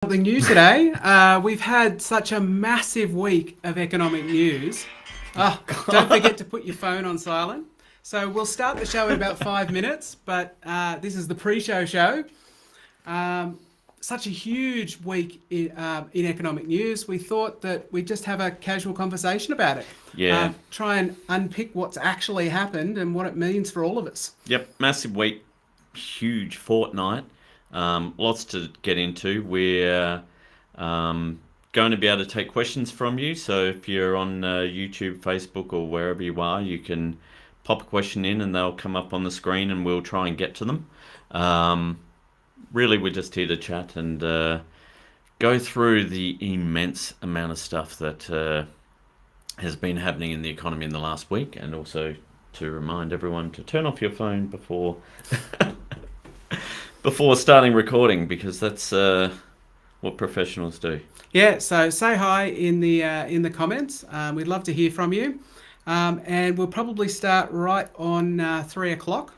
Something new today. We've had such a massive week of economic news. Oh, don't forget to put your phone on silent. So we'll start the show in about 5 minutes, but this is the pre-show show. Such a huge week in economic news. We thought that we'd just have a casual conversation about it. Yeah. Try and unpick what's actually happened and what it means for all of us. Yep. Massive week, huge fortnight. Lots to get into. We're going to be able to take questions from you. So if you're on YouTube, Facebook, or wherever you are, you can pop a question in and they'll come up on the screen and we'll try and get to them. Really, we're just here to chat and go through the immense amount of stuff that has been happening in the economy in the last week, and also to remind everyone to turn off your phone before before starting recording, because that's what professionals do. Yeah, so say hi in the comments. We'd love to hear from you, and we'll probably start right on 3 o'clock.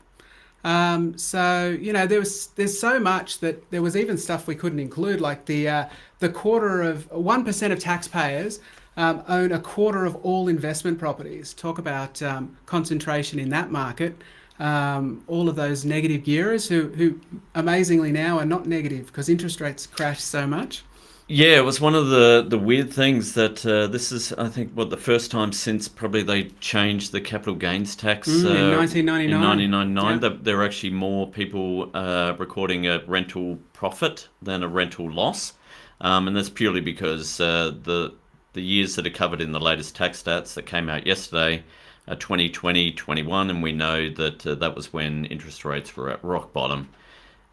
So there's so much that there was even stuff we couldn't include, like the 1% of taxpayers own a quarter of all investment properties. Talk about concentration in that market. All of those negative gearers who amazingly now are not negative because interest rates crashed so much. Yeah, it was one of the weird things that this is, I think, the first time since probably they changed the capital gains tax in 1999. In 1999, Yep. there are actually more people recording a rental profit than a rental loss, and that's purely because the years that are covered in the latest tax stats that came out yesterday, 2020, 21, and we know that that was when interest rates were at rock bottom.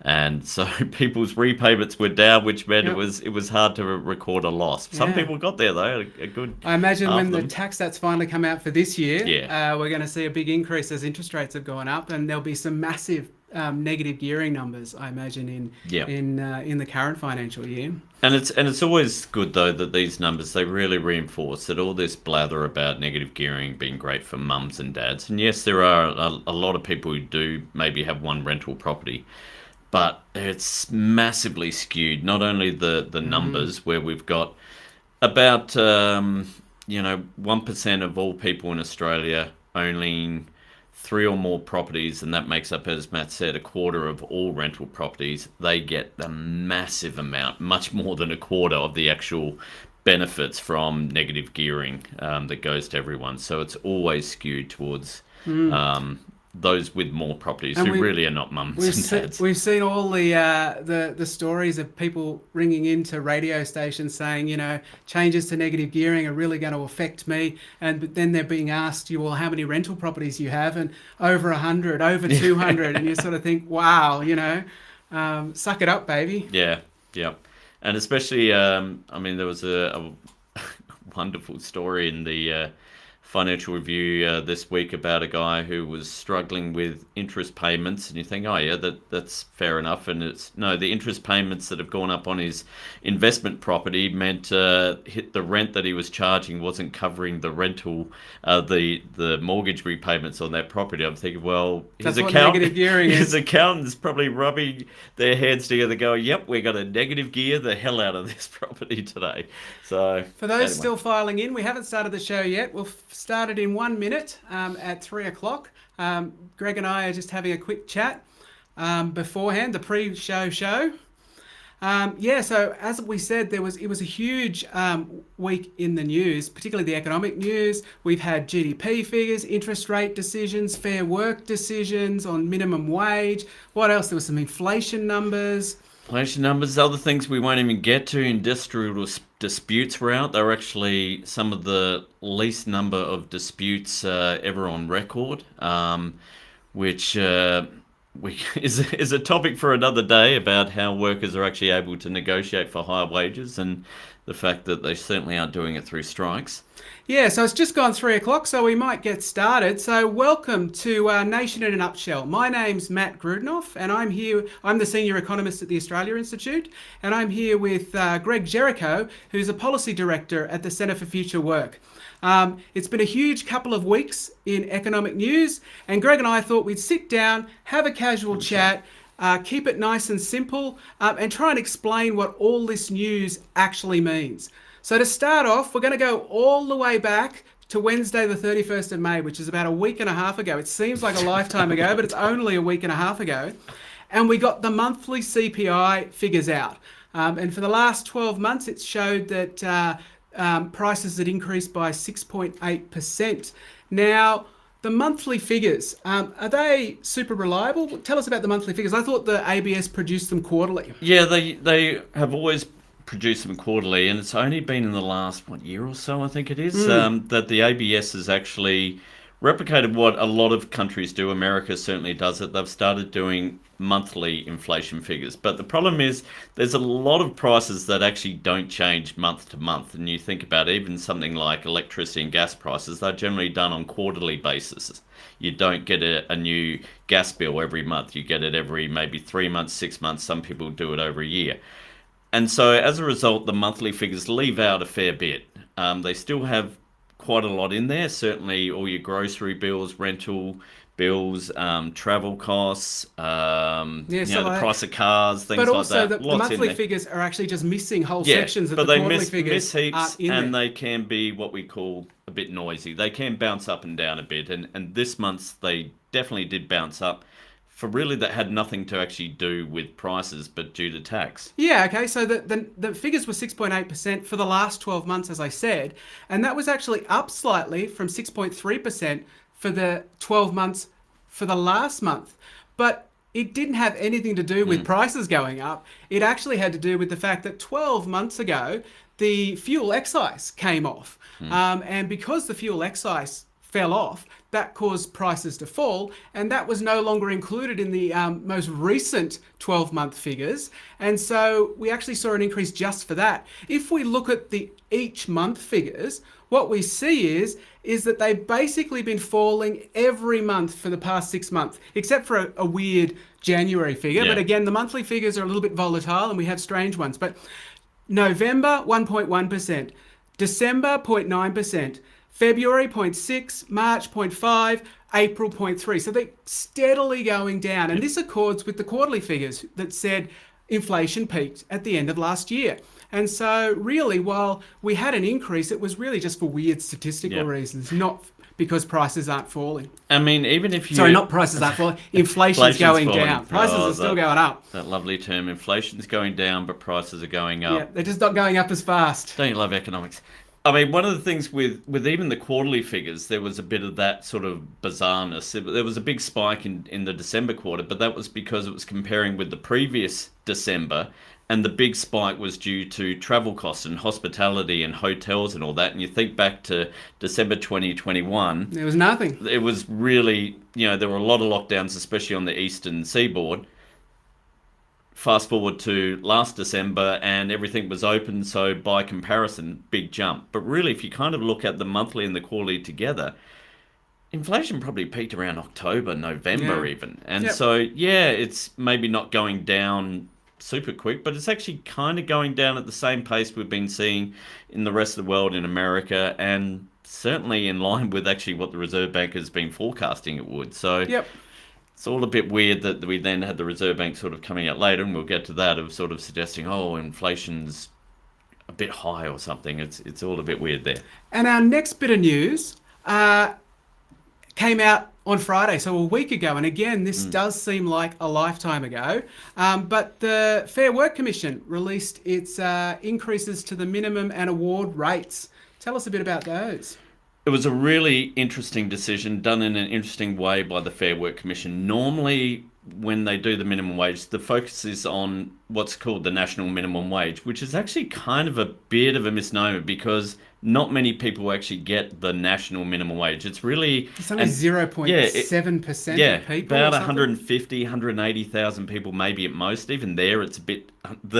And so people's repayments were down, which meant Yep. it was hard to record a loss. Some Yeah. people got there though, a good. I imagine half when of the them. tax stats finally come out for this year, Yeah. we're going to see a big increase as interest rates have gone up, and there'll be some massive negative gearing numbers, I imagine, Yeah. in the current financial year. And it's always good though that these numbers, they really reinforce that all this blather about negative gearing being great for mums and dads. And yes, there are a lot of people who do maybe have one rental property, but it's massively skewed. Not only the numbers, where we've got about 1% of all people in Australia owning three or more properties, and that makes up, as Matt said, a quarter of all rental properties. They get a massive amount, much more than a quarter of the actual benefits from negative gearing that goes to everyone. So it's always skewed towards those with more properties, And who we- really are not mums and dads. We've seen all the stories of people ringing into radio stations saying, changes to negative gearing are really going to affect me. But then they're being asked, well, how many rental properties you have? And over 100, over 200. And you sort of think, wow, suck it up, baby. Yeah, yeah. And especially, there was a wonderful story in the Financial Review this week about a guy who was struggling with interest payments, and you think, oh yeah, that's fair enough. And it's no, the interest payments that have gone up on his investment property meant the rent that he was charging wasn't covering the rental, the mortgage repayments on that property. I'm thinking, well, That's what negative gearing his is. accountant's probably rubbing their heads together, going, "Yep, we're going to negative gear the hell out of this property today." So For those anyway. still filing in, we haven't started the show yet. We'll start it in 1 minute at 3 o'clock. Greg and I are just having a quick chat beforehand, the pre-show show. So as we said, it was a huge week in the news, particularly the economic news. We've had GDP figures, interest rate decisions, fair work decisions on minimum wage. What else? There was some inflation numbers. Inflation numbers, other things we won't even get to. Industrial disputes were out. They were actually some of the least number of disputes ever on record, which is a topic for another day, about how workers are actually able to negotiate for higher wages, and the fact that they certainly aren't doing it through strikes. Yeah, so it's just gone 3 o'clock, so we might get started. So welcome to Nation in a Nutshell. My name's Matt Grudnoff, and I'm the Senior Economist at the Australia Institute, and I'm here with Greg Jericho, who's a Policy Director at the Centre for Future Work. It's been a huge couple of weeks in economic news, and Greg and I thought we'd sit down, have a casual chat, keep it nice and simple, and try and explain what all this news actually means. So to start off, we're going to go all the way back to Wednesday, the 31st of May, which is about a week and a half ago. It seems like a lifetime ago, but it's only a week and a half ago. And we got the monthly CPI figures out. And for the last 12 months, it showed that prices had increased by 6.8%. Now, the monthly figures, are they super reliable? Tell us about the monthly figures. I thought the ABS produced them quarterly. Yeah, they have always produced them quarterly, and it's only been in the last year or so, I think it is, that the ABS has actually replicated what a lot of countries do. America certainly does it. They've started doing monthly inflation figures. But the problem is there's a lot of prices that actually don't change month to month. And you think about even something like electricity and gas prices, they're generally done on quarterly basis. You don't get a new gas bill every month. You get it every maybe 3 months, 6 months. Some people do it over a year. And so as a result, the monthly figures leave out a fair bit. They still have quite a lot in there. Certainly all your grocery bills, rental bills, travel costs, the price of cars, things like that. But also the monthly figures are actually just missing whole sections of the quarterly figures. But they miss heaps, and they can be what we call a bit noisy. They can bounce up and down a bit. And this month they definitely did bounce up. For really, that had nothing to actually do with prices, but due to tax. Yeah, okay, so the figures were 6.8% for the last 12 months, as I said, and that was actually up slightly from 6.3% for the 12 months for the last month. But it didn't have anything to do with prices going up. It actually had to do with the fact that 12 months ago, the fuel excise came off. And because the fuel excise fell off, that caused prices to fall, and that was no longer included in the most recent 12-month figures. And so we actually saw an increase just for that. If we look at the each month figures, what we see is that they've basically been falling every month for the past 6 months, except for a weird January figure. Yeah. But again, the monthly figures are a little bit volatile, and we have strange ones. But November, 1.1%, December, 0.9%, February 0.6, March 0.5, April 0.3. So they're steadily going down. And this accords with the quarterly figures that said inflation peaked at the end of last year. And so really, while we had an increase, it was really just for weird statistical reasons, not because prices aren't falling. I mean, even if you... Sorry, not prices aren't falling. Inflation's going down. Prices are still going up. That lovely term, inflation's going down, but prices are going up. Yeah, they're just not going up as fast. Don't you love economics? I mean, one of the things with even the quarterly figures, there was a bit of that sort of bizarreness. There was a big spike in the December quarter, but that was because it was comparing with the previous December, and the big spike was due to travel costs and hospitality and hotels and all that. And you think back to December 2021. There was nothing. It was really, there were a lot of lockdowns, especially on the eastern seaboard. Fast forward to last December and everything was open, so by comparison, big jump. But really, if you kind of look at the monthly and the quarterly together, inflation probably peaked around October, November even. And so, it's maybe not going down super quick, but it's actually kind of going down at the same pace we've been seeing in the rest of the world, in America, and certainly in line with actually what the Reserve Bank has been forecasting it would. So it's all a bit weird that we then had the Reserve Bank sort of coming out later, and we'll get to that, of sort of suggesting, inflation's a bit high or something. It's all a bit weird there. And our next bit of news came out on Friday, so a week ago. And again, this does seem like a lifetime ago. But the Fair Work Commission released its increases to the minimum and award rates. Tell us a bit about those. It was a really interesting decision, done in an interesting way by the Fair Work Commission. Normally, when they do the minimum wage, the focus is on what's called the national minimum wage, which is actually kind of a bit of a misnomer because not many people actually get the national minimum wage. It's really... It's only 0.7% of people. About 150, 180,000 people maybe at most. Even there, it's a bit...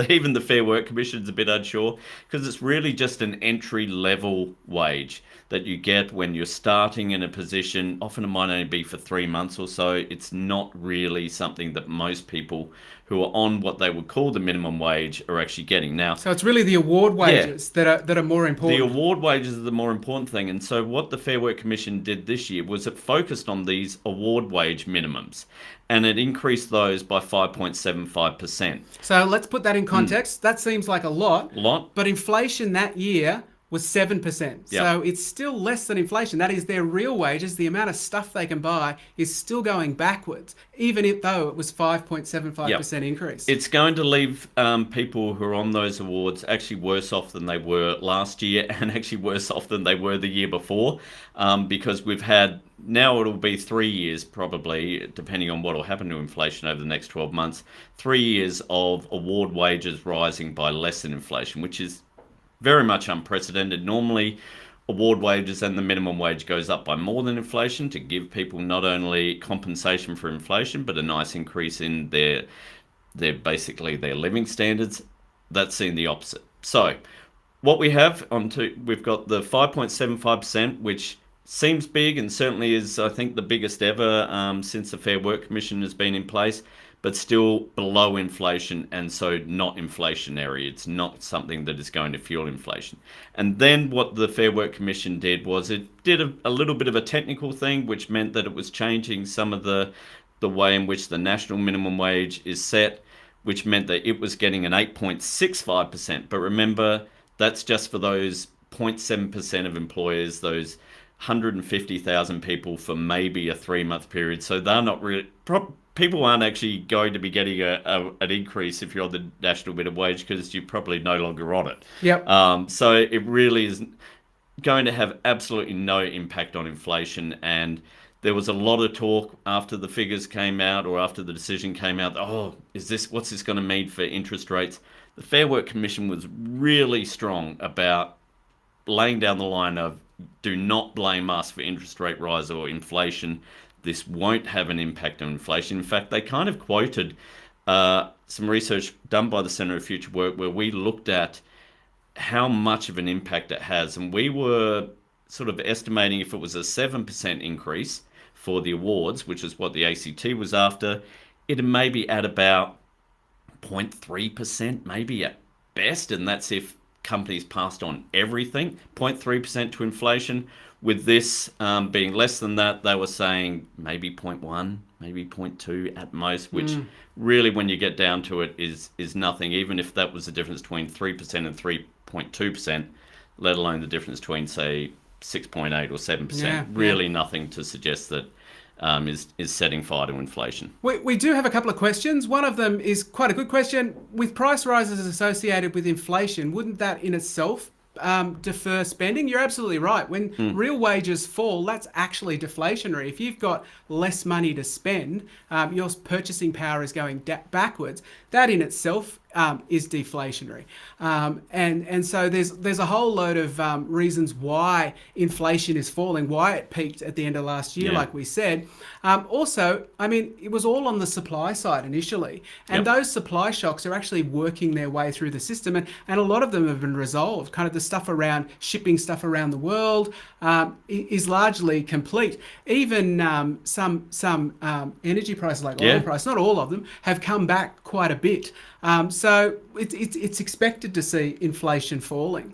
Even the Fair Work Commission is a bit unsure because it's really just an entry-level wage that you get when you're starting in a position. Often it might only be for 3 months or so. It's not really something that most people who are on what they would call the minimum wage are actually getting. Now, So it's really the award wages that are more the important. award wages are the more important thing. And so what the Fair Work Commission did this year was it focused on these award wage minimums, and it increased those by 5.75%. So let's put that in context. That seems like a lot. But inflation that year was 7%. Yep. So it's still less than inflation. That is, their real wages, the amount of stuff they can buy, is still going backwards, even though it was 5.75% increase. It's going to leave people who are on those awards actually worse off than they were last year, and actually worse off than they were the year before, because we've had, now it'll be 3 years probably, depending on what will happen to inflation over the next 12 months, 3 years of award wages rising by less than inflation, which is very much unprecedented. Normally, award wages and the minimum wage goes up by more than inflation to give people not only compensation for inflation, but a nice increase in their basically their living standards. That's seen the opposite. So what we have we've got the 5.75%, which seems big and certainly is, I think, the biggest ever since the Fair Work Commission has been in place, but still below inflation, and so not inflationary. It's not something that is going to fuel inflation. And then what the Fair Work Commission did was it did a little bit of a technical thing, which meant that it was changing some of the way in which the national minimum wage is set, which meant that it was getting an 8.65%. But remember, that's just for those 0.7% of employers, those 150,000 people for maybe a 3-month period. So they're not really... People aren't actually going to be getting an increase if you're on the national minimum wage, because you're probably no longer on it. Yep. So it really is going to have absolutely no impact on inflation. And there was a lot of talk after the figures came out, or after the decision came out, what's this going to mean for interest rates? The Fair Work Commission was really strong about laying down the line of, do not blame us for interest rate rise or inflation. This won't have an impact on inflation. In fact, they kind of quoted some research done by the Centre of Future Work, where we looked at how much of an impact it has. And we were sort of estimating if it was a 7% increase for the awards, which is what the ACT was after, it'd maybe add about 0.3%, maybe at best. And that's if companies passed on everything, 0.3% to inflation. With this being less than that, they were saying maybe 0.1, maybe 0.2 at most, which really, when you get down to it, is nothing, even if that was the difference between 3% and 3.2%, let alone the difference between, say, 6.8 or 7%. Really nothing to suggest that is setting fire to inflation. We do have a couple of questions. One of them is quite a good question. With price rises associated with inflation, wouldn't that in itself defer spending? You're absolutely right. When real wages fall, that's actually deflationary. If you've got less money to spend, your purchasing power is going backwards. That in itself is deflationary. And so there's a whole load of reasons why inflation is falling, why it peaked at the end of last year, like we said. Also, I mean, it was all on the supply side initially, and those supply shocks are actually working their way through the system, and a lot of them have been resolved. Kind of the stuff around shipping stuff around the world is largely complete. Even some energy prices, like oil price, not all of them, have come back quite a bit. So it's expected to see inflation falling.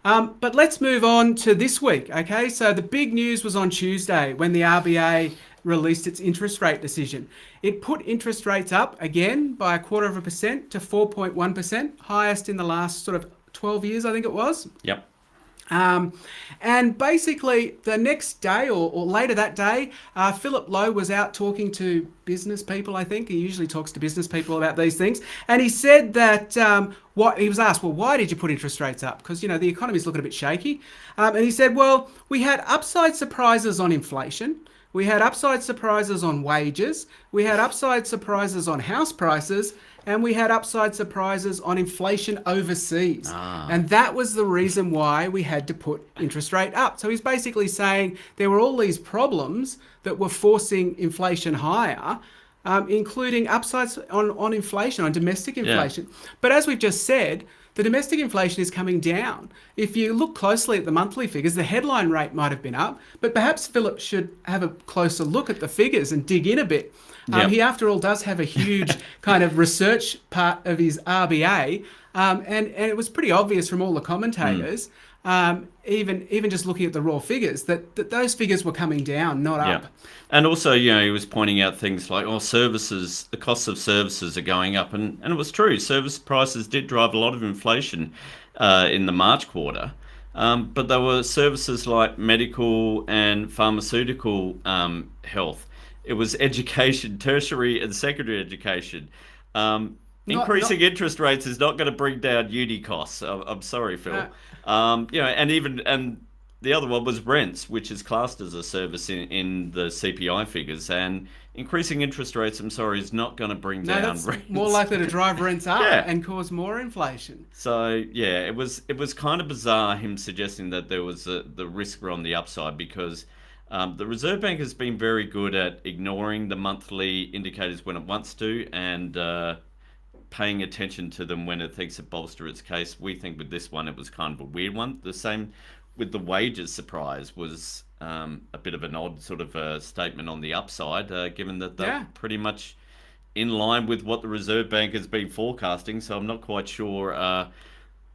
But let's move on to this week, okay? So the big news was on Tuesday when the RBA released its interest rate decision. It put interest rates up again by 0.25% to 4.1%, highest in the last sort of 12 years, I think it was. Yep. And basically the next day or later that day, Philip Lowe was out talking to business people, I think. He usually talks to business people about these things. And he said that he was asked, well, why did you put interest rates up? Because, the economy's looking a bit shaky. And he said, well, we had upside surprises on inflation. We had upside surprises on wages. We had upside surprises on house prices. And we had upside surprises on inflation overseas. And that was the reason why we had to put interest rate up. So he's basically saying there were all these problems that were forcing inflation higher, including upsides on inflation, on domestic inflation. But as we've just said, the domestic inflation is coming down. If you look closely at the monthly figures, the headline rate might have been up, but perhaps Philip should have a closer look at the figures and dig in a bit. Yep. He, after all, does have a huge kind of research part of his RBA, and it was pretty obvious from all the commentators, even just looking at the raw figures, that those figures were coming down, not Yeah. up. And also, he was pointing out things like, services, the costs of services are going up. And it was true. Service prices did drive a lot of inflation in the March quarter. But there were services like medical and pharmaceutical health. It was education, tertiary and secondary education. Not Increasing interest rates is not going to bring down uni costs. I'm sorry, Phil. And the other one was rents, which is classed as a service in the CPI figures. And increasing interest rates, I'm sorry, is not going to bring No, down that's rents. more likely to drive rents up Yeah. and cause more inflation. So it was kind of bizarre him suggesting that there was the risk were on the upside, because the Reserve Bank has been very good at ignoring the monthly indicators when it wants to, and paying attention to them when it thinks it bolster its case. We think with this one it was kind of a weird one. The same with the wages surprise was a bit of an odd sort of statement on the upside, given that they're pretty much in line with what the Reserve Bank has been forecasting. So I'm not quite sure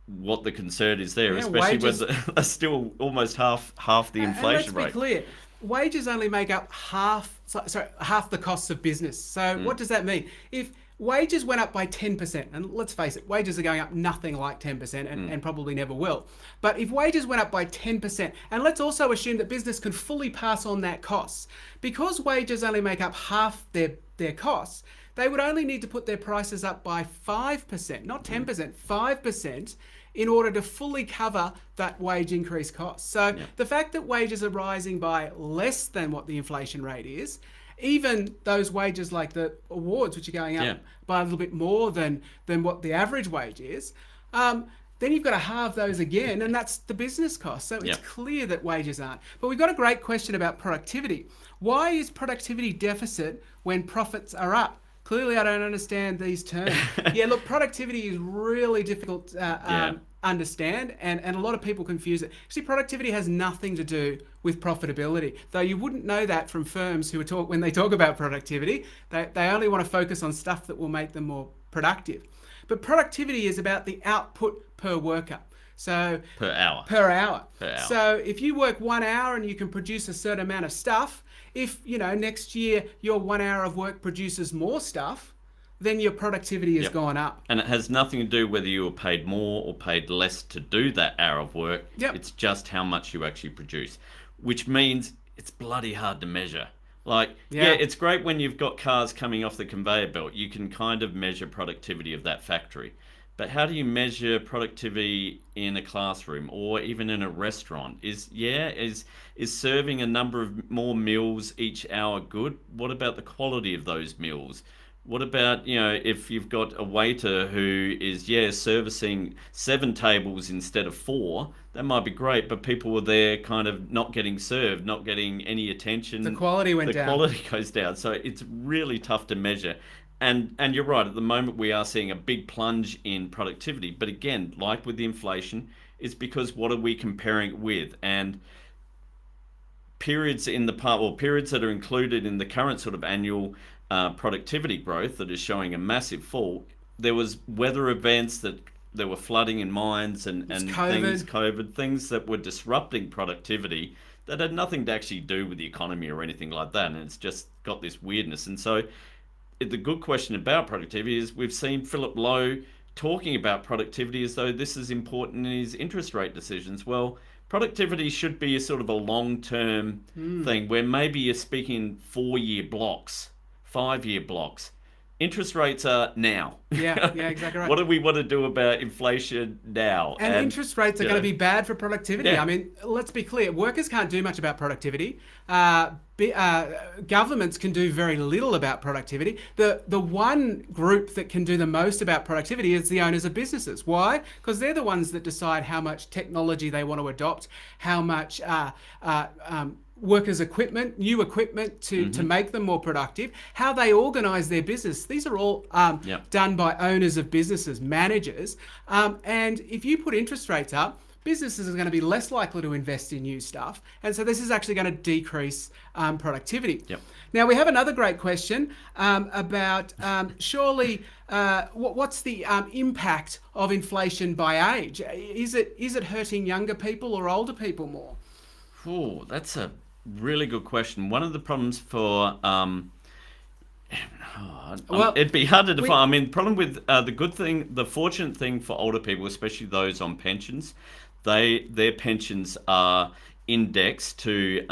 what the concern is there, especially when they're still almost half the inflation rate. Let's be clear. Wages only make up half the costs of business. So what does that mean? If wages went up by 10%, and let's face it, wages are going up nothing like 10% and probably never will. But if wages went up by 10%, and let's also assume that business can fully pass on that cost, because wages only make up half their costs, they would only need to put their prices up by 5%, not 10%, 5%, in order to fully cover that wage increase cost. So the fact that wages are rising by less than what the inflation rate is, even those wages like the awards, which are going up by a little bit more than what the average wage is, then you've got to halve those again, and that's the business cost. So it's clear that wages aren't. But we've got a great question about productivity. Why is productivity deficit when profits are up? Clearly, I don't understand these terms. Look, productivity is really difficult to understand, and a lot of people confuse it. Actually, productivity has nothing to do with profitability, though you wouldn't know that from firms who when they talk about productivity. They only want to focus on stuff that will make them more productive. But productivity is about the output per worker. So per hour. So if you work 1 hour and you can produce a certain amount of stuff, if next year your 1 hour of work produces more stuff, then your productivity has gone up. And it has nothing to do whether you were paid more or paid less to do that hour of work. It's just how much you actually produce, which means it's bloody hard to measure. It's great when you've got cars coming off the conveyor belt. You can kind of measure productivity of that factory. But how do you measure productivity in a classroom or even in a restaurant? Is serving a number of more meals each hour good? What about the quality of those meals? What about, if you've got a waiter who is, servicing 7 tables instead of 4, that might be great, but people were there kind of not getting served, not getting any attention. The quality went down. The quality goes down. So it's really tough to measure. And you're right, at the moment we are seeing a big plunge in productivity. But again, like with the inflation, it's because what are we comparing it with? And periods that are included in the current sort of annual productivity growth that is showing a massive fall, there was weather events that there were flooding in mines and COVID, things that were disrupting productivity that had nothing to actually do with the economy or anything like that. And it's just got this weirdness. And so the good question about productivity is we've seen Philip Lowe talking about productivity as though this is important in his interest rate decisions. Well, productivity should be a sort of a long-term thing where maybe you're speaking 4-year blocks, 5-year blocks. Interest rates are now. Yeah, exactly right. What do we want to do about inflation now? And interest rates are going to be bad for productivity. Yeah. I mean, let's be clear. Workers can't do much about productivity. Governments can do very little about productivity. The one group that can do the most about productivity is the owners of businesses. Why? Because they're the ones that decide how much technology they want to adopt, how much workers' equipment, new equipment to make them more productive, how they organise their business. These are all done by owners of businesses, managers. And if you put interest rates up, businesses are going to be less likely to invest in new stuff. And so this is actually going to decrease productivity. Yep. Now, we have another great question about surely what's the impact of inflation by age? Is it hurting younger people or older people more? Oh, that's a really good question. One of the problems for it'd be hard to define. I mean, the problem with the fortunate thing for older people, especially those on pensions, their pensions are indexed to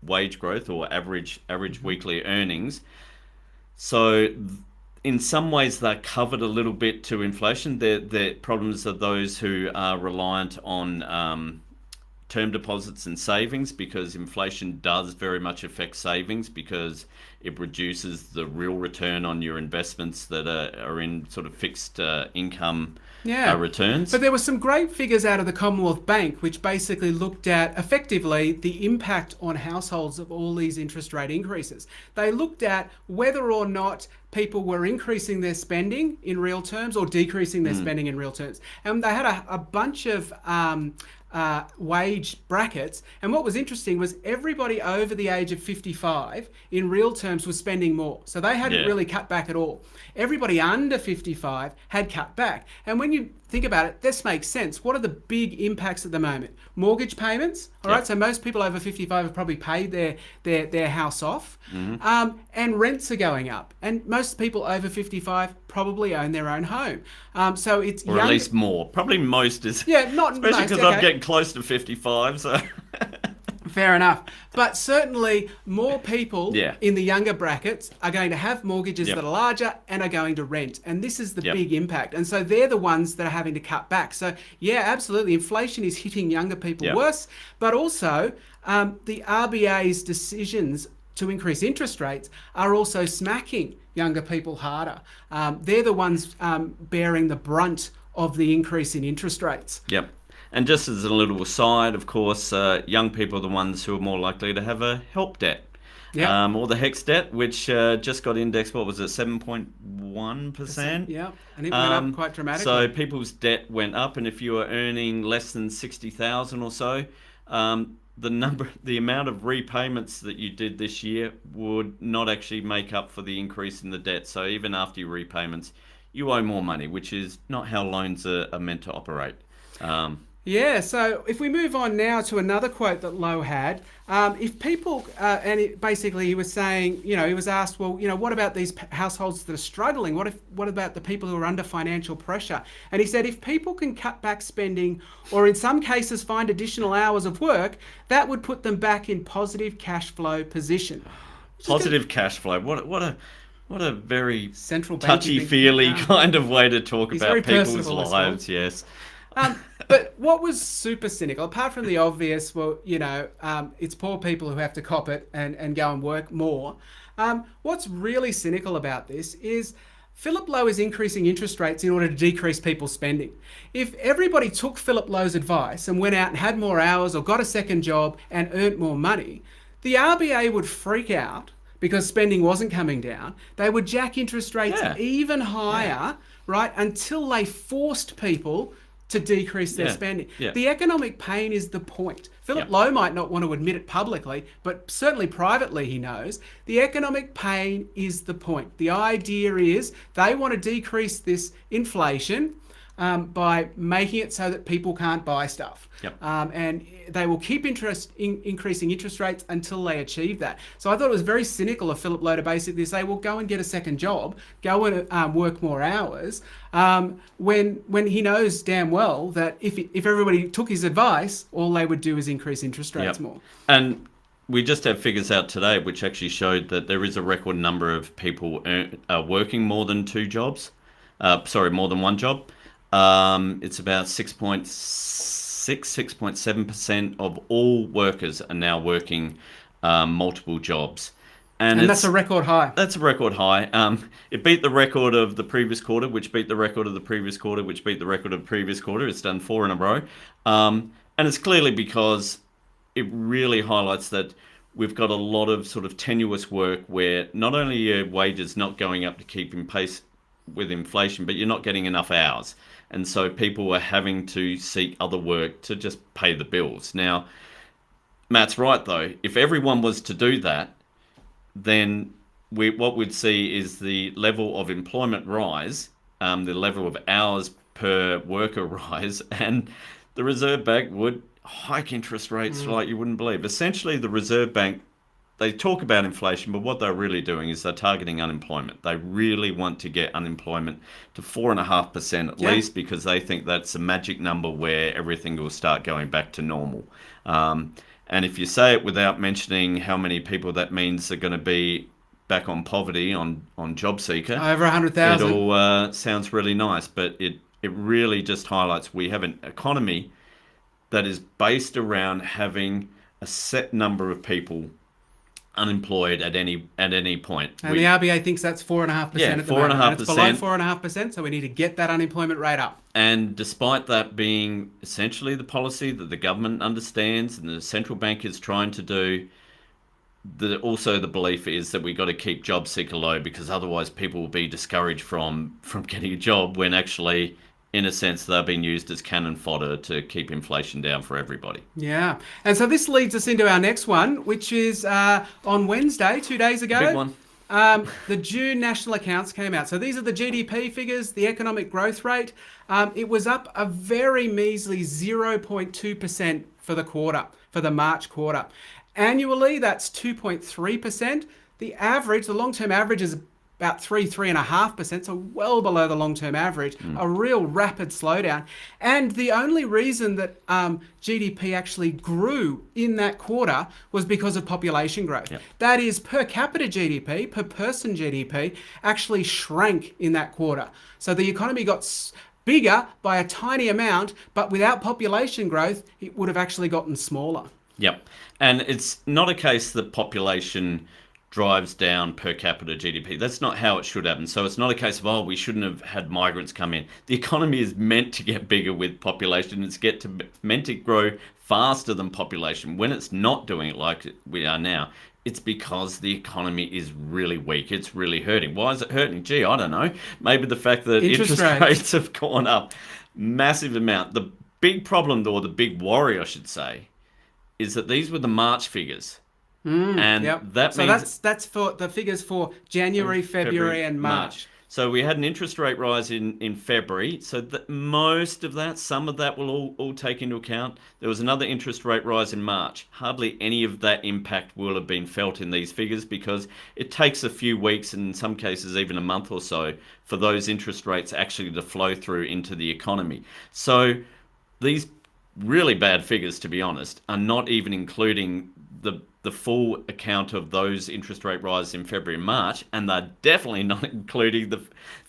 wage growth or average weekly earnings. So in some ways they're covered a little bit to inflation. Their problems are those who are reliant on term deposits and savings, because inflation does very much affect savings, because it reduces the real return on your investments that are in sort of fixed income returns. But there were some great figures out of the Commonwealth Bank which basically looked at effectively the impact on households of all these interest rate increases. They looked at whether or not people were increasing their spending in real terms or decreasing their spending in real terms. And they had a bunch of wage brackets, and what was interesting was everybody over the age of 55 in real terms was spending more, so they hadn't really cut back at all. Everybody under 55 had cut back, and when you think about it, this makes sense. What are the big impacts at the moment? Mortgage payments, all right, so most people over 55 have probably paid their house off, and rents are going up, and most people over 55 probably own their own home, so it's or at least more. Probably most is not especially most, because I'm getting close to 55, so fair enough. But certainly more people in the younger brackets are going to have mortgages that are larger and are going to rent. And this is the big impact. And so they're the ones that are having to cut back. So yeah, absolutely. Inflation is hitting younger people worse, but also the RBA's decisions to increase interest rates are also smacking younger people harder. They're the ones bearing the brunt of the increase in interest rates. Yep. And just as a little aside, of course, young people are the ones who are more likely to have a help debt, or the HEX debt, which just got indexed, what was it, 7.1%? Yeah, and it went up quite dramatically. So people's debt went up, and if you were earning less than 60,000 or so, the amount of repayments that you did this year would not actually make up for the increase in the debt. So even after your repayments, you owe more money, which is not how loans are meant to operate. Yeah, so if we move on now to another quote that Lowe had, if people, basically he was saying, he was asked, well, what about these households that are struggling? What about the people who are under financial pressure? And he said, if people can cut back spending, or in some cases find additional hours of work, that would put them back in positive cash flow position. Positive cash flow. What a very central touchy-feely kind of way to talk about people's lives. Yes. But what was super cynical, apart from the obvious, well, it's poor people who have to cop it and go and work more. What's really cynical about this is Philip Lowe is increasing interest rates in order to decrease people's spending. If everybody took Philip Lowe's advice and went out and had more hours or got a second job and earned more money, the RBA would freak out because spending wasn't coming down. They would jack interest rates even higher, right, until they forced people to decrease their spending. The economic pain is the point. Philip Lowe might not want to admit it publicly, but certainly privately he knows. The economic pain is the point. The idea is they want to decrease this inflation by making it so that people can't buy stuff. And they will keep increasing interest rates until they achieve that. So I thought it was very cynical of Philip Lowe to basically say, well, go and get a second job, go and work more hours, when he knows damn well that if everybody took his advice, all they would do is increase interest rates more. And we just have figures out today which actually showed that there is a record number of people working more than more than one job. It's about 6.7% of all workers are now working multiple jobs. And that's a record high. That's a record high. It beat the record of the previous quarter, which beat the record of the previous quarter, which beat the record of the previous quarter. It's done 4 in a row. And it's clearly because it really highlights that we've got a lot of sort of tenuous work where not only are your wages not going up to keep in pace with inflation, but you're not getting enough hours. and so people were having to seek other work to just pay the bills. Now, Matt's right though. If everyone was to do that, then what we'd see is the level of employment rise, the level of hours per worker rise, and the Reserve Bank would hike interest rates like you wouldn't believe. Essentially, the Reserve Bank, they talk about inflation, but what they're really doing is they're targeting unemployment. They really want to get unemployment to 4.5% at least, because they think that's a magic number where everything will start going back to normal. And if you say it without mentioning how many people that means are going to be back on poverty, on JobSeeker, over 100,000, it all sounds really nice, but it really just highlights we have an economy that is based around having a set number of people unemployed at any point. And the RBA thinks that's 4.5% at the moment. And it's below 4.5%, so we need to get that unemployment rate up. And despite that being essentially the policy that the government understands and the central bank is trying to do, also the belief is that we got to keep job seeker low, because otherwise people will be discouraged from getting a job, when actually, in a sense, they're being used as cannon fodder to keep inflation down for everybody. Yeah. And so this leads us into our next one, which is on Wednesday, 2 days ago. Big one. The June national accounts came out. So these are the GDP figures, the economic growth rate. It was up a very measly 0.2% for the quarter, for the March quarter. Annually, that's 2.3%. The average, the long-term average is about 3.5%, so well below the long-term average, a real rapid slowdown. And the only reason that GDP actually grew in that quarter was because of population growth. Yep. That is, per capita GDP, per person GDP, actually shrank in that quarter. So the economy got bigger by a tiny amount, but without population growth, it would have actually gotten smaller. Yep. And it's not a case that population drives down per capita GDP. That's not how it should happen. So it's not a case of, we shouldn't have had migrants come in. The economy is meant to get bigger with population. It's meant to grow faster than population. When it's not doing it like we are now, it's because the economy is really weak. It's really hurting. Why is it hurting? Gee, I don't know. Maybe the fact that interest rates have gone up massive amount. The big problem, or the big worry, I should say, is that these were the March figures. And that means that's for the figures for January, February, and March. So we had an interest rate rise in February. So that most of that, some of that will all take into account. There was another interest rate rise in March. Hardly any of that impact will have been felt in these figures, because it takes a few weeks, and in some cases even a month or so, for those interest rates actually to flow through into the economy. So these really bad figures, to be honest, are not even including the full account of those interest rate rises in February and March, and they're definitely not including the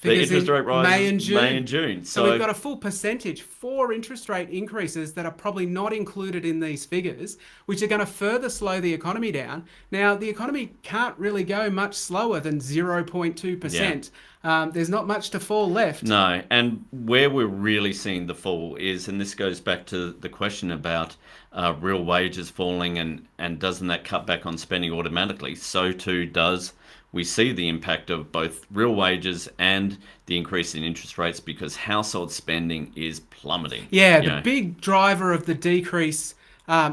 interest rate rises May and June. So we've got a full percentage, 4 interest rate increases that are probably not included in these figures, which are going to further slow the economy down. Now, the economy can't really go much slower than 0.2%. There's not much to fall left. No, and where we're really seeing the fall is, and this goes back to the question about real wages falling, and doesn't that cut back on spending automatically? So too does we see the impact of both real wages and the increase in interest rates, because household spending is plummeting. Yeah, the big driver of the decrease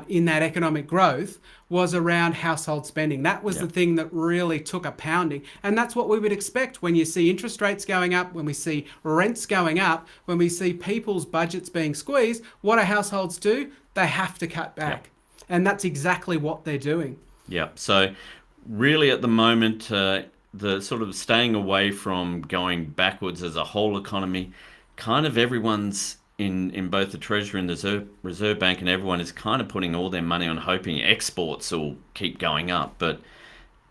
in that economic growth was around household spending. That was the thing that really took a pounding. And that's what we would expect when you see interest rates going up, when we see rents going up, when we see people's budgets being squeezed. What do households do? They have to cut back. And that's exactly what they're doing. Yeah. So really at the moment, the sort of staying away from going backwards as a whole economy, kind of everyone's in both the Treasury and the Reserve Bank, and everyone is kind of putting all their money on hoping exports will keep going up. But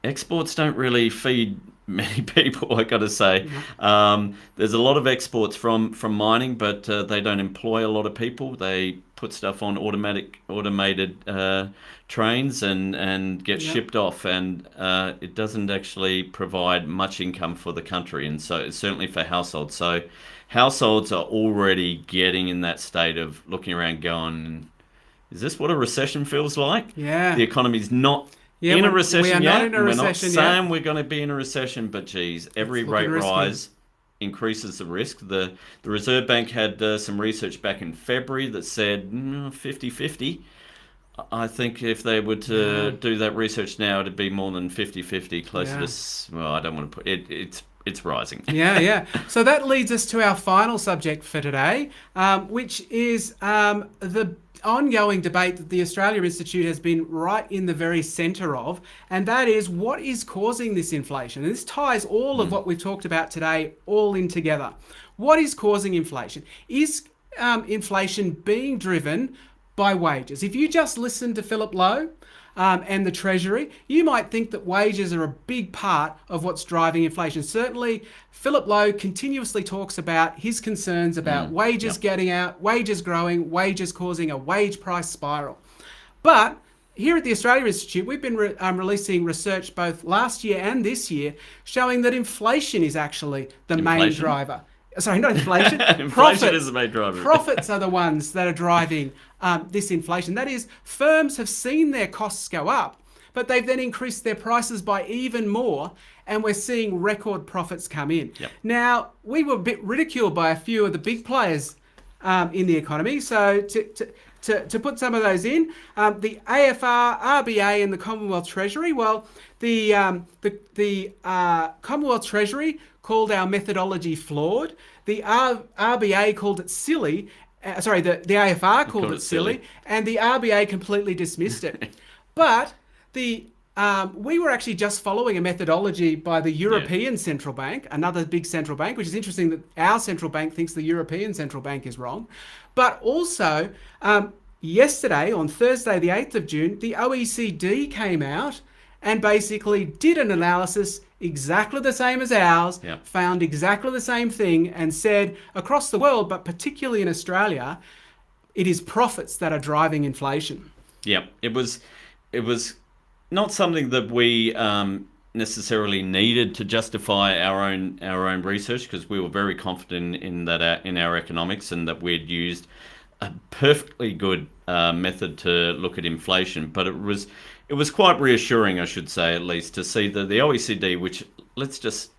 exports don't really feed many people, I got to say. There's a lot of exports from mining, but they don't employ a lot of people. They put stuff on automated trains and get shipped off, and it doesn't actually provide much income for the country, and so certainly for households. So households are already getting in that state of looking around going, is this what a recession feels like? Yeah. The economy's not in a recession yet. We are not in a recession yet. We're not saying we're going to be in a recession, but geez, every rate rise increases the risk. The Reserve Bank had some research back in February that said 50-50. I think if they were to do that research now, it'd be more than 50-50, closer to, well, I don't want to put it, it's rising. Yeah. So that leads us to our final subject for today, which is the ongoing debate that the Australia Institute has been right in the very centre of, and that is what is causing this inflation. And this ties all of what we've talked about today all in together. What is causing inflation? Is inflation being driven by wages? If you just listen to Philip Lowe and the Treasury, you might think that wages are a big part of what's driving inflation. Certainly, Philip Lowe continuously talks about his concerns about wages getting out, wages growing, wages causing a wage price spiral. But here at the Australia Institute, we've been releasing research both last year and this year showing that inflation is actually the main driver. Sorry, not inflation. Inflation is the main driver. Profits are the ones that are driving this inflation. That is, firms have seen their costs go up, but they've then increased their prices by even more, and we're seeing record profits come in. Yep. Now, we were a bit ridiculed by a few of the big players in the economy. So to put some of those in, the AFR, RBA, and the Commonwealth Treasury. Well, the Commonwealth Treasury called our methodology flawed. The RBA called it silly. The AFR called it silly, and the RBA completely dismissed it. But we were actually just following a methodology by the European Central Bank, another big central bank, which is interesting that our central bank thinks the European Central Bank is wrong. But also, yesterday, on Thursday, the 8th of June, the OECD came out and basically did an analysis exactly the same as ours, found exactly the same thing, and said across the world, but particularly in Australia, it is profits that are driving inflation. Yeah, it was not something that we necessarily needed to justify our own research, because we were very confident in that in our economics, and that we'd used a perfectly good method to look at inflation. But it was quite reassuring, I should say, at least, to see that the OECD, which, let's just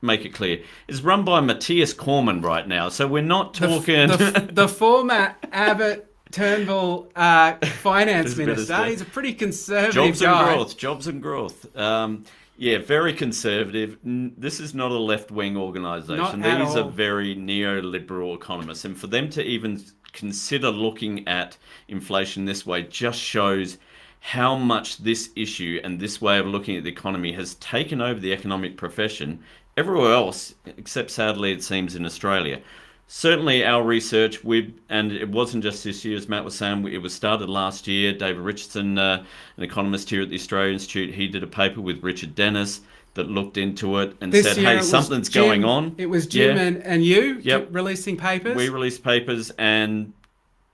make it clear, is run by Matthias Cormann right now. So we're not talking the former Abbott Turnbull finance minister. He's a pretty conservative guy. Jobs and growth. Very conservative. This is not a left-wing organisation. These are very neoliberal economists. And for them to even consider looking at inflation this way just shows how much this issue and this way of looking at the economy has taken over the economic profession everywhere else, except sadly it seems in Australia. Certainly our research, and it wasn't just this year, as Matt was saying, it was started last year. David Richardson, an economist here at the Australia Institute, he did a paper with Richard Dennis that looked into it and said, hey, something's going on. It was Jim and you releasing papers? We released papers, and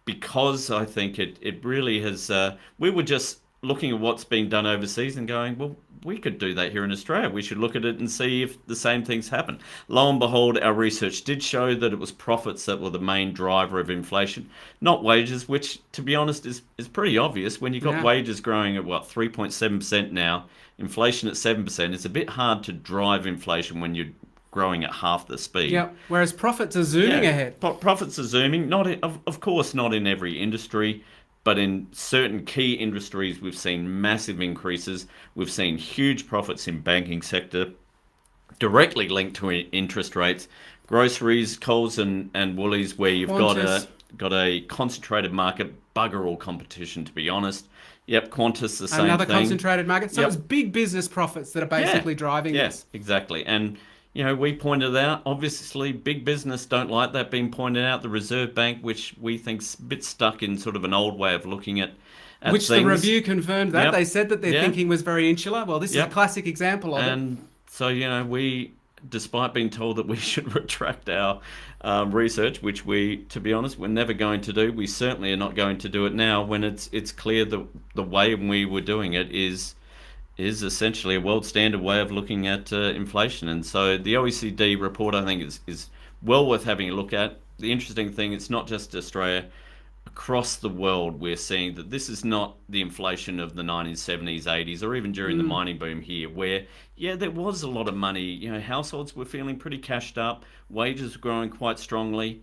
because I think it really has, we were just looking at what's being done overseas and going, well, we could do that here in Australia. We should look at it and see if the same things happen. Lo and behold, our research did show that it was profits that were the main driver of inflation, not wages, which, to be honest, is pretty obvious. When you've got wages growing at, 3.7% now, inflation at 7%, it's a bit hard to drive inflation when you're growing at half the speed. Yeah, whereas profits are zooming ahead. Profits are zooming, of course not in every industry, but in certain key industries we've seen massive increases. We've seen huge profits in banking sector, directly linked to interest rates. Groceries, Coles and Woolies, where you've got a concentrated market, bugger all competition, to be honest. Yep, Qantas, the same thing. Another concentrated market. So it's big business profits that are basically driving this. Yes, exactly. And we pointed out, obviously, big business don't like that being pointed out. The Reserve Bank, which we think's a bit stuck in sort of an old way of looking at which things. The review confirmed that. They said that their thinking was very insular. Well, this is a classic example of it. And so, we, despite being told that we should retract our research, which we, to be honest, we're never going to do. We certainly are not going to do it now when it's clear that the way we were doing it is essentially a world standard way of looking at inflation. And so the OECD report, I think, is well worth having a look at. The interesting thing, it's not just Australia. across the world, we're seeing that this is not the inflation of the 1970s, 80s, or even during the mining boom here, where, yeah, there was a lot of money. You know, households were feeling pretty cashed up, wages were growing quite strongly.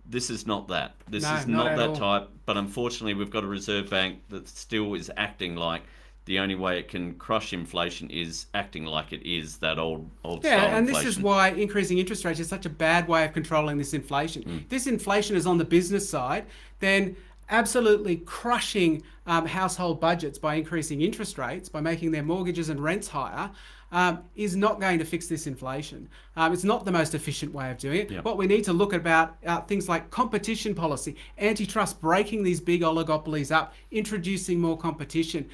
This is not that. This No, is not not at that all. type. But unfortunately, we've got a reserve bank that still is acting like the only way it can crush inflation is acting like it is that old style Yeah, and this is inflation. why increasing interest rates is such a bad way of controlling this inflation. If this inflation is on the business side, then absolutely crushing household budgets by increasing interest rates, by making their mortgages and rents higher, is not going to fix this inflation. It's not the most efficient way of doing it. Yep. What we need to look about things like competition policy, antitrust, breaking these big oligopolies up, introducing more competition,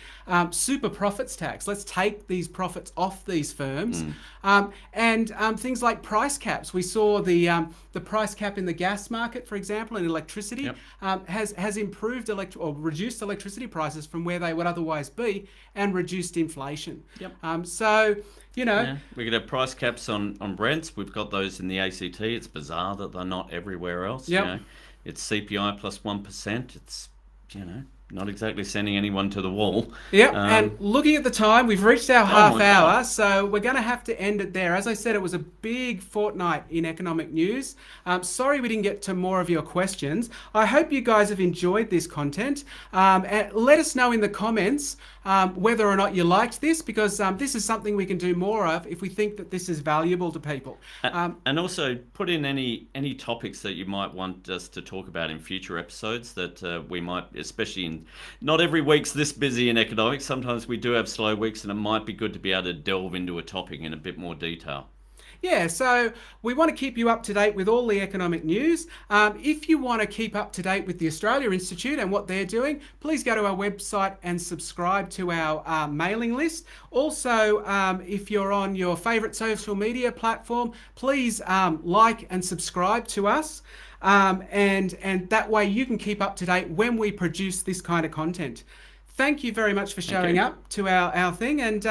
super profits tax. Let's take these profits off these firms, and things like price caps. We saw the price cap in the gas market, for example, in electricity, Yep. has improved or reduced electricity prices from where they would otherwise be, and reduced inflation. Yep. So, you know, Yeah, we could have price caps on rents. We've got those in the ACT. It's bizarre that they're not everywhere else. Yep. You know, it's CPI plus 1%. It's, you know, not exactly sending anyone to the wall. Yep, and looking at the time, we've reached our half my hour, God. so we're going to have to end it there. As I said, it was a big fortnight in economic news. Sorry we didn't get to more of your questions. I hope you guys have enjoyed this content. And let us know in the comments whether or not you liked this, because this is something we can do more of if we think that this is valuable to people. And also put in any topics that you might want us to talk about in future episodes that we might, especially in, not every week's this busy in economics. Sometimes we do have slow weeks, and it might be good to be able to delve into a topic in a bit more detail. Yeah, so we want to keep you up to date with all the economic news. If you want to keep up to date with the Australia Institute and what they're doing, please go to our website and subscribe to our mailing list. Also, if you're on your favourite social media platform, please like and subscribe to us. And that way you can keep up to date when we produce this kind of content. Thank you very much for showing up to our thing, and